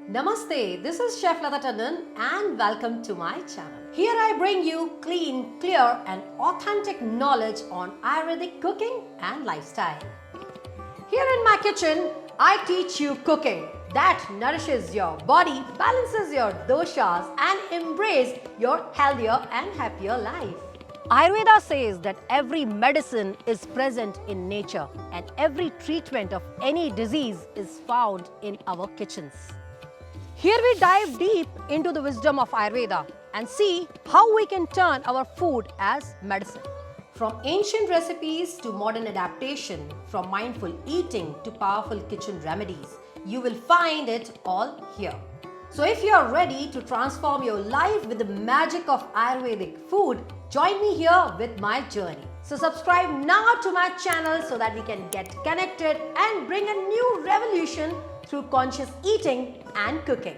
Namaste, this is Cheflatatondon and welcome to my channel. Here I bring you clean, clear and authentic knowledge on Ayurvedic cooking and lifestyle. Here in my kitchen, I teach you cooking that nourishes your body, balances your doshas and embrace your healthier and happier life. Ayurveda says that every medicine is present in nature and every treatment of any disease is found in our kitchens. Here we dive deep into the wisdom of Ayurveda and see how we can turn our food as medicine. From ancient recipes to modern adaptation, from mindful eating to powerful kitchen remedies, you will find it all here. So if you are ready to transform your life with the magic of Ayurvedic food, join me here with my journey. So subscribe now to my channel so that we can get connected and bring a new revolution through conscious eating and cooking.